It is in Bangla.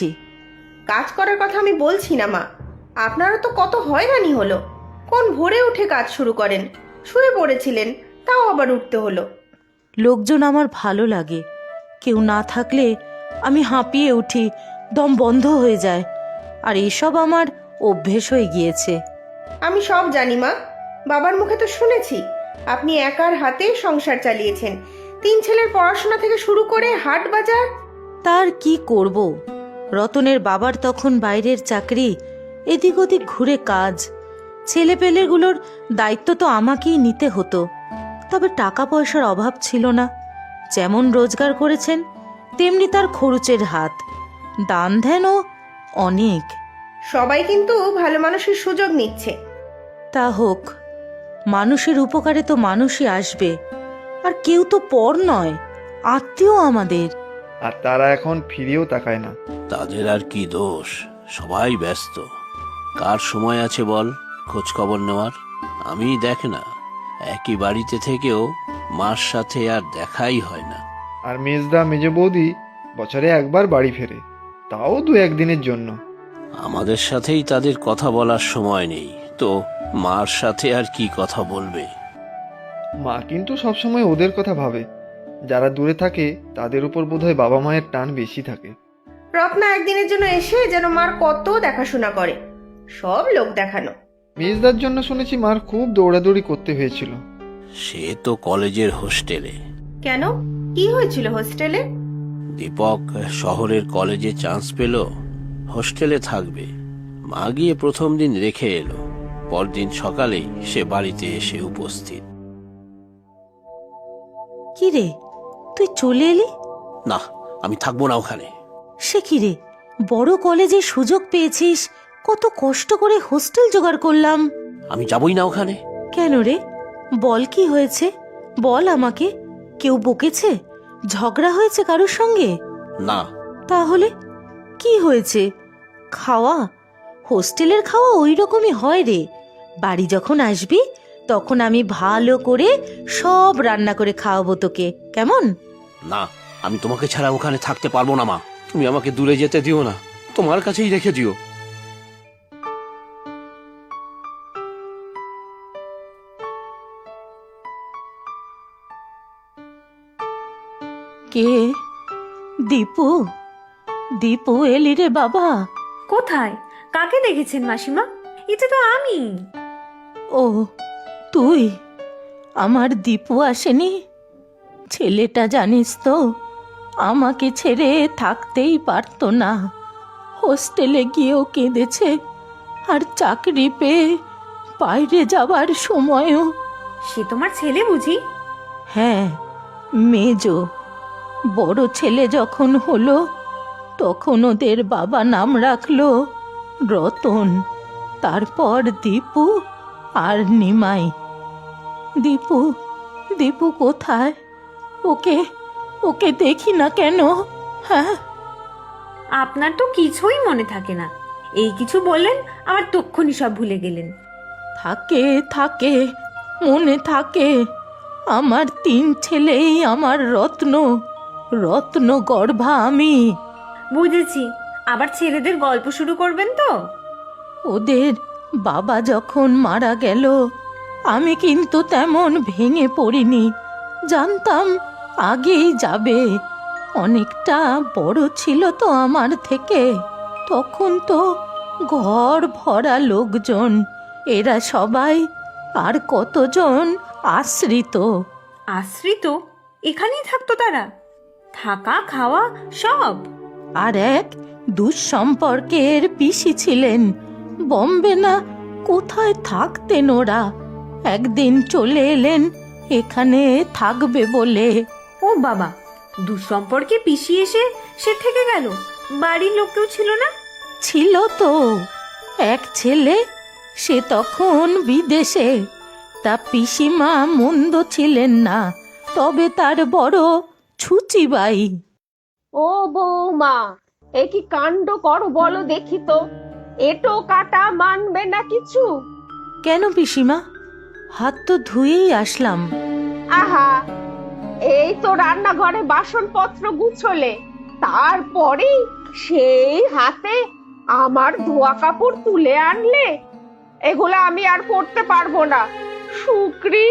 কাজ করার কথা আমি বলছি না মা, আপনারও তো কত হয়রানি হলো। কোন ভোরে উঠে কাজ শুরু করেন, শুয়ে পড়েছিলেন, তাও আবার উঠতে হলো। লোকজন আমার ভালো লাগে, কেউ না থাকলে আমি হাঁপিয়ে উঠি, দম বন্ধ হয়ে যায়, আর এসব আমার অভ্যেস হয়ে গিয়েছে। আমি সব জানি মা, বাবার মুখে তো শুনেছি আপনি একার হাতে সংসার চালিয়েছেন। 3 ছেলের পড়াশোনা থেকে শুরু করে হাট বাজার। তার কি করব, রতনের বাবার তখন বাইরের চাকরি, এদিক ওদিক ঘুরে কাজ, ছেলেপেলেগুলোর দায়িত্ব তো আমাকেই নিতে হতো। তবে টাকা পয়সার অভাব ছিল না, যেমন রোজগার করেছেন তেমনি তার খরচের হাত, দান ধ্যানও অনেক। সবাই কিন্তু ভালো মানুষের সুযোগ নিচ্ছে। তা হোক, মানুষের উপকারে তো মানুষই আসবে, আর কেউ তো পর নয়, আত্মীয় আমাদের। আর তারা এখন ফিরেও তাকায় না। তাদের আর কি দোষ, সবাই ব্যস্ত। কার সময় আছে বল খোঁজ খবর নেওয়ার? আমি দেখ না, একই বাড়িতে থেকেও মার সাথে আর দেখাই হয় না। আর মেজদা মেজ বৌদি বছরে একবার বাড়ি ফেরে, তাও 2-1 দিনের জন্য। আমাদের সাথেই তাদের কথা বলার সময় নেই, তো মার সাথে আর কি কথা বলবে? মা কিন্তু সবসময় ওদের কথা ভাবে, যারা দূরে থাকে তাদের উপর বোধহয় বাবা মায়ের টান বেশি থাকে। রত্না একদিনের জন্য এসে যেন মার কত দেখাশোনা করে, সব লোক দেখানো। মেজদার জন্য শুনেছি মার খুব দৌড়াদৌড়ি করতে হয়েছিল। সে তো কলেজের হোস্টেলে। কেন, কি হয়েছিল হোস্টেলে? দীপক শহরের কলেজে চান্স পেল, হোস্টেলে থাকবে। মা গিয়ে প্রথম দিন রেখে এলো, পরদিন সকালেই সে বাড়িতে এসে উপস্থিত। কি রে, তুই চলে এলি? না, আমি থাকবো না ওখানে। সে কি রে, বড় কলেজে সুযোগ পেয়েছিস, কত কষ্ট করে হোস্টেল জোগাড় করলাম। আমি যাবই না ওখানে। কেন রে, বল কি হয়েছে, বল আমাকে। কেউ বকেছে, ঝগড়া হয়েছে কারোর সঙ্গে? না। তাহলে কি হয়েছে? খাওয়া, হোস্টেলের খাওয়া ওই রকমই হয় রে। বাড়ি যখন আসবি তখন আমি ভালো করে সব রান্না করে খাওয়াবো তোকে, কেমন? না, আমি তোমাকে ছাড়া ওখানে থাকতে পারবো না মা। তুমি আমাকে দূরে যেতে দিও না, তোমার কাছেই রেখে দিও। কে? দীপু? দীপু এলি রে বাবা? কোথায়, কাকে দেখেছেন মাসিমা? এটা তো আমি। ও তুই? আমার দীপু আসেনি? ছেলেটা জানিস তো আমাকে ছেড়ে থাকতেই পারতো না, হোস্টেলে গিয়েও কেঁদেছে, আর চাকরি পেয়ে বাইরে যাবার সময়ও। সে তোমার ছেলে বুঝি? হ্যাঁ, মেজো। বড় ছেলে যখন হলো তখন ওদের বাবা নাম রাখলো রতন, তারপর দীপু আর নিমাই। দীপু, দীপু কোথায়? ওকে ওকে দেখি না কেন? হ্যাঁ, আপনার তো কিছুই মনে থাকে না, এই কিছু বললেন আমার তক্ষুনি সব ভুলে গেলেন। থাকে থাকে, মনে থাকে। আমার 3 ছেলেই আমার রত্ন, রত্ন গর্ভা আমি। বুঝেছি, আবার ছেলেদের গল্প শুরু করবেন তো? ওদের বাবা যখন মারা গেল আমি কিন্তু তেমন ভেঙে পড়িনি, জানতাম আগেই যাবে। অনেকটা বড় ছিল তো আমার থেকে, তখন তো ঘর ভরা লোকজন, এরা সবাই, আর কতজন আশ্রিত। আশ্রিত? এখানেই থাকতো তারা? থাকা খাওয়া সব? আর এক দুঃসম্পর্কের পিসি ছিলেন, বম্বে না কোথায় থাকতেন ওরা, একদিন চলে এলেন এখানে থাকবে বলে। ও বাবা, দুঃসম্পর্কে পিসি এসে সে থেকে গেল, বাড়ির লোক কেউ ছিল না? ছিল তো, এক ছেলে, সে তখন বিদেশে। তা পিসিমা মন্দ ছিলেন না, তবে তার বড় ছুচিবাই। ও বৌমা, এ কি কাণ্ড করো বলো দেখি তো, এটো কাটা মানবে না কিছু? কেন পিসিমা, হাত তো ধুয়েই আসলাম। আহা, এই তো রান্নাঘরে বাসনপত্র গুছলে, তারপরেই সেই হাতে আমার ধোয়া কাপড় তুলে আনলে, এগুলো আমি আর পরতে পারবো না। শুক্রি,